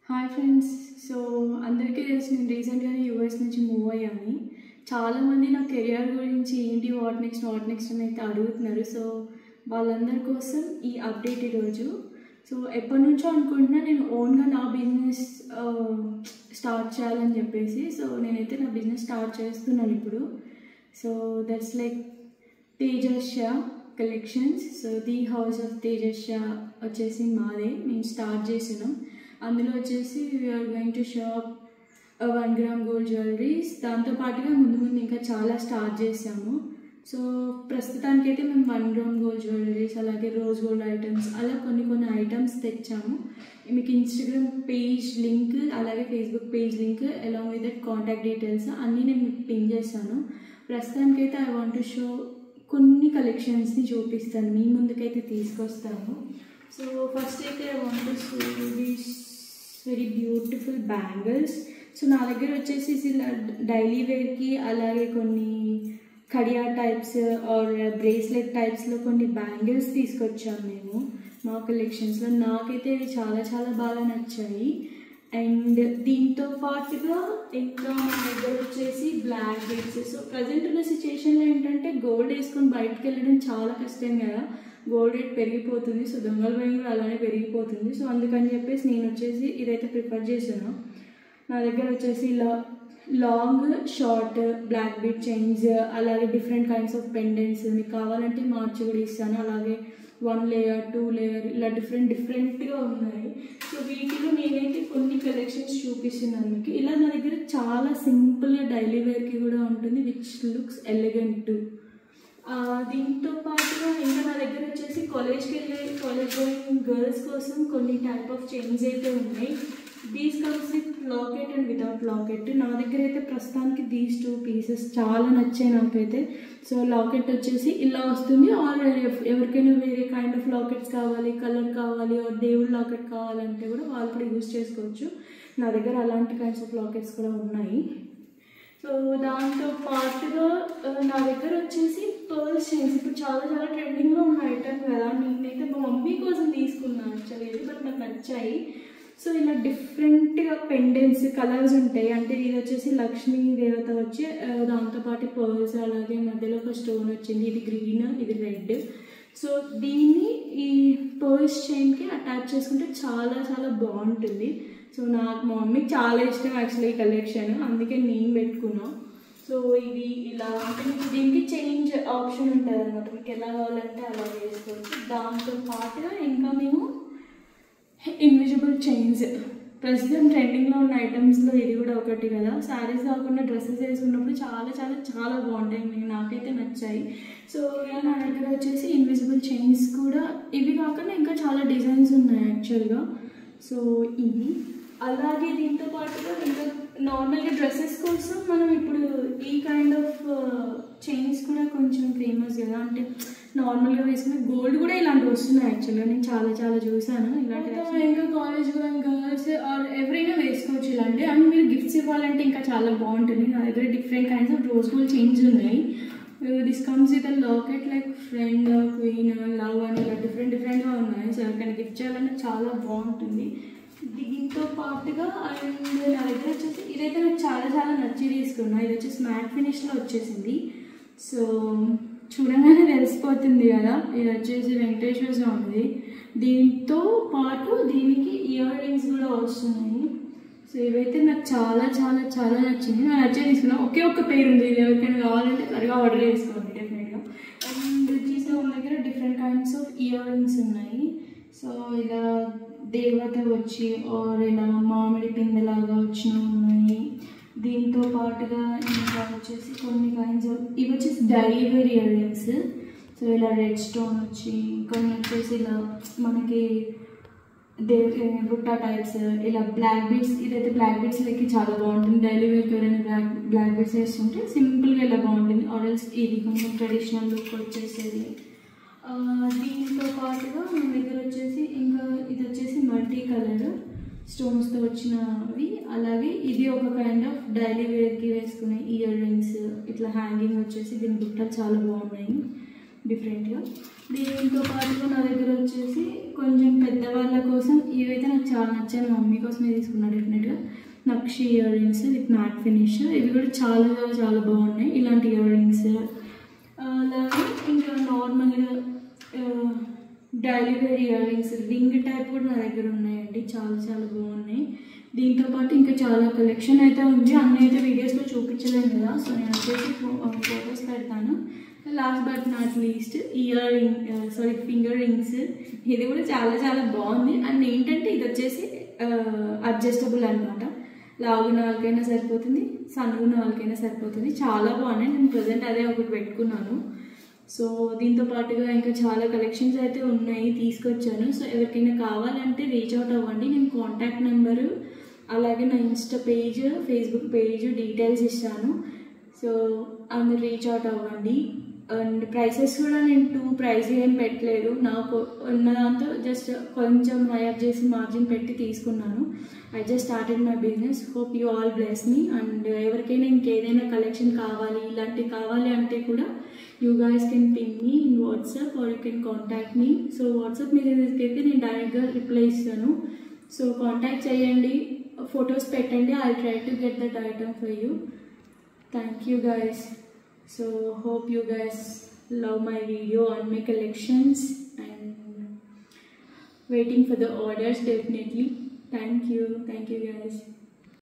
Hi friends. So అందరికీ తెలిసి నేను రీసెంట్గానే యూఎస్ నుంచి మూవ్ అయ్యాను. చాలామంది నా కెరియర్ గురించి ఏంటి వాట్ నెక్స్ట్ అని అయితే అడుగుతున్నారు. సో వాళ్ళందరి కోసం ఈ అప్డేట్ ఈరోజు. సో ఎప్పటి నుంచో అనుకుంటున్నా నేను ఓన్గా నా బిజినెస్ స్టార్ట్ చేయాలని చెప్పేసి. సో నేనైతే నా బిజినెస్ స్టార్ట్ చేస్తున్నాను ఇప్పుడు. So that's like Tejasya collections. So the house of Tejasya వచ్చేసి మాదే, మేము స్టార్ట్ చేసినాం. అందులో వచ్చేసి we're going to shop 1 gram gold jewelleries. దాంతోపాటుగా ముందు ఇంకా చాలా స్టార్ట్ చేసాము. సో ప్రస్తుతానికైతే మేము 1 గ్రామ్ గోల్డ్ జ్యువెలరీస్, అలాగే రోజ్ గోల్డ్ ఐటమ్స్, అలా కొన్ని ఐటమ్స్ తెచ్చాము. మీకు ఇన్స్టాగ్రామ్ పేజ్ లింక్, అలాగే Facebook page link along with that contact details అన్నీ నేను మీకు పిన్ చేస్తాను. ప్రస్తుతానికైతే ఐ వాంట్ టు షో కొన్ని కలెక్షన్స్ని చూపిస్తాను, మీ ముందుకైతే తీసుకొస్తాను. సో ఫస్ట్ అయితే I want to show these very beautiful bangles. So నా దగ్గర వచ్చేసి ఇలా డైలీ వేర్కి, అలాగే కొన్ని కడియా టైప్స్ ఆర్ బ్రేస్లెట్ టైప్స్లో కొన్ని బ్యాంగిల్స్ తీసుకొచ్చాము మేము మా కలెక్షన్స్లో. నాకైతే ఇవి చాలా బాగా నచ్చాయి. అండ్ దీంతో పాటుగా ఇంకా మా దగ్గర వచ్చేసి బ్లాక్ బీడ్స్. సో ప్రజెంట్ ఉన్న సిచ్యుయేషన్లో ఏంటంటే గోల్డ్ వేసుకొని బయటకు వెళ్ళడం చాలా కష్టం కదా, గోల్డ్ రేట్ పెరిగిపోతుంది. సో దొంగల భయం కూడా అలానే పెరిగిపోతుంది. సో అందుకని చెప్పేసి నేను వచ్చేసి ఇదైతే ప్రిఫర్ చేశాను. నా దగ్గర వచ్చేసి ఇలా long short black bead chains, అలాగే డిఫరెంట్ కైండ్స్ ఆఫ్ పెండెంట్స్, మీకు కావాలంటే మార్చి కూడా ఇస్తాను. అలాగే 1 లేయర్ 2 లేయర్ ఇలా డిఫరెంట్గా ఉన్నాయి. సో వీటిలో నేనైతే కొన్ని కలెక్షన్స్ చూపిస్తున్నాను మీకు. ఇలా నా దగ్గర చాలా సింపుల్గా డైలీ వేర్కి కూడా ఉంటుంది, విచ్ లుక్స్ ఎలిగెంట్. దీంతో పాటుగా ఇంకా నా దగ్గర వచ్చేసి కాలేజ్ గోయింగ్ గర్ల్స్ కోసం కొన్ని టైప్ ఆఫ్ చైన్స్ అయితే ఉన్నాయి. These comes with locket and without locket. నా దగ్గర అయితే ప్రస్తుతానికి దీస్ 2 పీసెస్ చాలా నచ్చాయి నాకైతే. సో లాకెట్ వచ్చేసి ఇలా వస్తుంది, ఆర్ ఎవరికైనా వేరే కైండ్ ఆఫ్ లాకెట్స్ కావాలి, కలర్ కావాలి, ఆర్ దేవుడు లాకెట్ కావాలంటే కూడా వాళ్ళు కూడా యూజ్ చేసుకోవచ్చు. నా దగ్గర అలాంటి కైండ్స్ ఆఫ్ లాకెట్స్ కూడా ఉన్నాయి. సో దాంతో పాటుగా నా దగ్గర వచ్చేసి పర్ల్స్ చైన్స్ ఇప్పుడు చాలా ట్రెండింగ్లో ఉన్న ఐటమ్ కదా. నేనైతే మా మమ్మీ కోసం తీసుకున్నాను యాక్చువల్లీ, బట్ నాకు నచ్చాయి. సో ఇలా డిఫరెంట్గా పెండెంట్స్ కలర్స్ ఉంటాయి. అంటే ఇది వచ్చేసి లక్ష్మీ దేవత వచ్చి దాంతోపాటు పర్ల్స్, అలాగే మధ్యలో ఒక స్టోన్ వచ్చింది, ఇది గ్రీన్, ఇది రెడ్. సో దీన్ని ఈ పర్ల్స్ చైన్కి అటాచ్ చేసుకుంటే చాలా బాగుంటుంది. సో నాకు మా మమ్మీకి చాలా ఇష్టం యాక్చువల్లీ ఈ కలెక్షన్, అందుకే నేను పెట్టుకున్నాను. సో ఇది ఇలా అంటే మీకు దీనికి చేంజ్ ఆప్షన్ ఉంటుంది అనమాట, మీకు ఎలా కావాలంటే అలా వేసుకోవచ్చు. దాంతో పాటుగా ఇంకా మేము ఇన్విజిబుల్ చైన్స్, ప్రస్తుతం ట్రెండింగ్లో ఉన్న ఐటమ్స్లో ఇది కూడా ఒకటి కదా. శారీస్ కాకుండా డ్రెస్సెస్ వేసుకున్నప్పుడు చాలా బాగుంటాయి, నాకైతే నచ్చాయి. సో ఇలా నా దగ్గర వచ్చేసి ఇన్విజిబుల్ చైన్స్ కూడా, ఇవి కాకుండా ఇంకా చాలా డిజైన్స్ ఉన్నాయి యాక్చువల్గా. సో ఇవి అలాగే దీంతో పాటుగా ఇంకా నార్మల్గా డ్రెస్సెస్ కోసం మనం ఇప్పుడు ఈ కైండ్ ఆఫ్ చైన్స్ కూడా కొంచెం ఫేమస్ కదా. అంటే నార్మల్గా వేసుకునే గోల్డ్ కూడా ఇలాంటివి వస్తున్నాయి యాక్చువల్గా, నేను చాలా చూసాను ఇలాంటి. ఇంకా కాలేజ్ గోయింగ్ గర్ల్స్ ఆర్ ఎవరైనా వేసుకోవచ్చు ఇలాంటి. అండ్ మీరు గిఫ్ట్స్ ఇవ్వాలంటే ఇంకా చాలా బాగుంటుంది. నా దగ్గర different kinds of rose gold chains ఉన్నాయి. This comes with locket like friend, queen, love అని ఇలా డిఫరెంట్గా ఉన్నాయి. సో ఎవరికైనా గిఫ్ట్ చేయాలంటే చాలా బాగుంటుంది. దీంతో పాటుగా అండ్ నా దగ్గర వచ్చేసి ఇదైతే నాకు చాలా నచ్చి తీసుకున్నా. ఇది వచ్చేసి మ్యాట్ ఫినిష్లో వచ్చేసింది. సో చూడగానే తెలిసిపోతుంది కదా, ఇది వచ్చేసి వెంకటేశ్వర స్వామిది. దీంతో పాటు దీనికి ఇయర్ రింగ్స్ కూడా వస్తున్నాయి. సో ఇవైతే నాకు చాలా నచ్చింది, నాకు నచ్చే తీసుకున్నా. ఒకే ఒక్క పేరు ఉంది, ఇది ఎవరికైనా కావాలంటే త్వరగా ఆర్డర్ చేసుకోండి డెఫినెట్గా. అండ్ దీంట్లో మన దగ్గర different kinds of ear rings ఉన్నాయి. సో ఇలా దేవత వచ్చి ఆర్ ఇలా మామిడి పిందెలాగా వచ్చినవి ఉన్నాయి. దీంతో పాటుగా ఇంకా వచ్చేసి కొన్ని కైండ్స్ ఆఫ్ ఇవి వచ్చేసి daily wear earrings. So ఇలా రెడ్ స్టోన్ వచ్చి, కొన్ని వచ్చేసి ఇలా మనకి బుట్ట టైప్స్, ఇలా బ్లాక్ బీడ్స్. ఇదైతే బ్లాక్ బీడ్స్ లెక్కి చాలా బాగుంటుంది. డైలీ వేర్కి ఎవరైనా బ్లాక్ బీడ్స్ వేస్తుంటే సింపుల్గా ఇలా బాగుంటుంది. ఆర్ఎల్స్ ఇది కొంచెం ట్రెడిషనల్ లుక్ వచ్చేసేది. దీంతో పాటుగా మన దగ్గర వచ్చేసి ఇంకా ఇది వచ్చేసి మల్టీ కలర్ స్టోన్స్తో వచ్చినవి. అలాగే ఇది ఒక కైండ్ ఆఫ్ డైలీ వేర్కి వేసుకునే ఇయర్ రింగ్స్. ఇట్లా హ్యాంగింగ్ వచ్చేసి దీని బుట్టలు చాలా బాగున్నాయి. డిఫరెంట్గా. దీంతో పాటుగా నా దగ్గర వచ్చేసి కొంచెం పెద్దవాళ్ళ కోసం ఇవైతే నాకు చాలా నచ్చాయి. మా మమ్మీ కోసమే తీసుకున్నా డెఫినెట్గా. Nakshi earrings with matte finish, ఇవి కూడా చాలా చాలా చాలా బాగున్నాయి ఇలాంటి ఇయర్ రింగ్స్. అలాగే ఇంకా నార్మల్గా daily wear earrings ring type కూడా నా దగ్గర ఉన్నాయండి, చాలా చాలా బాగున్నాయి. దీంతోపాటు ఇంకా చాలా కలెక్షన్ అయితే ఉంది, అన్నీ అయితే వీడియోస్లో చూపించలేను కదా, సో నేను వచ్చేసి ఫొటోస్ పెడతాను. Last but not least ear ring finger rings, ఇది కూడా చాలా చాలా బాగుంది. అండ్ ఏంటంటే ఇది వచ్చేసి అడ్జస్టబుల్ అనమాట, లావున్న వాళ్ళకైనా సరిపోతుంది, సన్నగున్న వాళ్ళకైనా సరిపోతుంది, చాలా బాగున్నాయి. నేను ప్రజెంట్ అదే ఒకటి పెట్టుకున్నాను. సో దీంతో పాటుగా ఇంకా చాలా కలెక్షన్స్ అయితే ఉన్నాయి, తీసుకొచ్చాను. సో ఎవరికైనా కావాలంటే రీచ్ అవుట్ అవ్వండి. నేను కాంటాక్ట్ నెంబరు అలాగే నా Insta page, Facebook page details ఇస్తాను. సో అందరు రీచ్ అవుట్ అవ్వండి. అండ్ ప్రైసెస్ కూడా నేను ప్రైస్ ఏం పెట్టలేదు, నాకు ఉన్న దాంతో జస్ట్ కొంచెం హైఅప్ చేసి మార్జిన్ పెట్టి తీసుకున్నాను. I just started my business. Hope you all bless me. And ఎవరికైనా ఇంకేదైనా కలెక్షన్ కావాలి, ఇలాంటివి కావాలి అంటే కూడా you guys can ping me in WhatsApp or you can contact me. So WhatsApp మెసేజ్కి నేను డైరెక్ట్గా రిప్లై ఇస్తాను. సో కాంటాక్ట్ చేయండి, ఫొటోస్ పెట్టండి, I try to get that item for you. Thank you guys. So hope you guys love my video on my collections and waiting for the orders definitely. Thank you guys.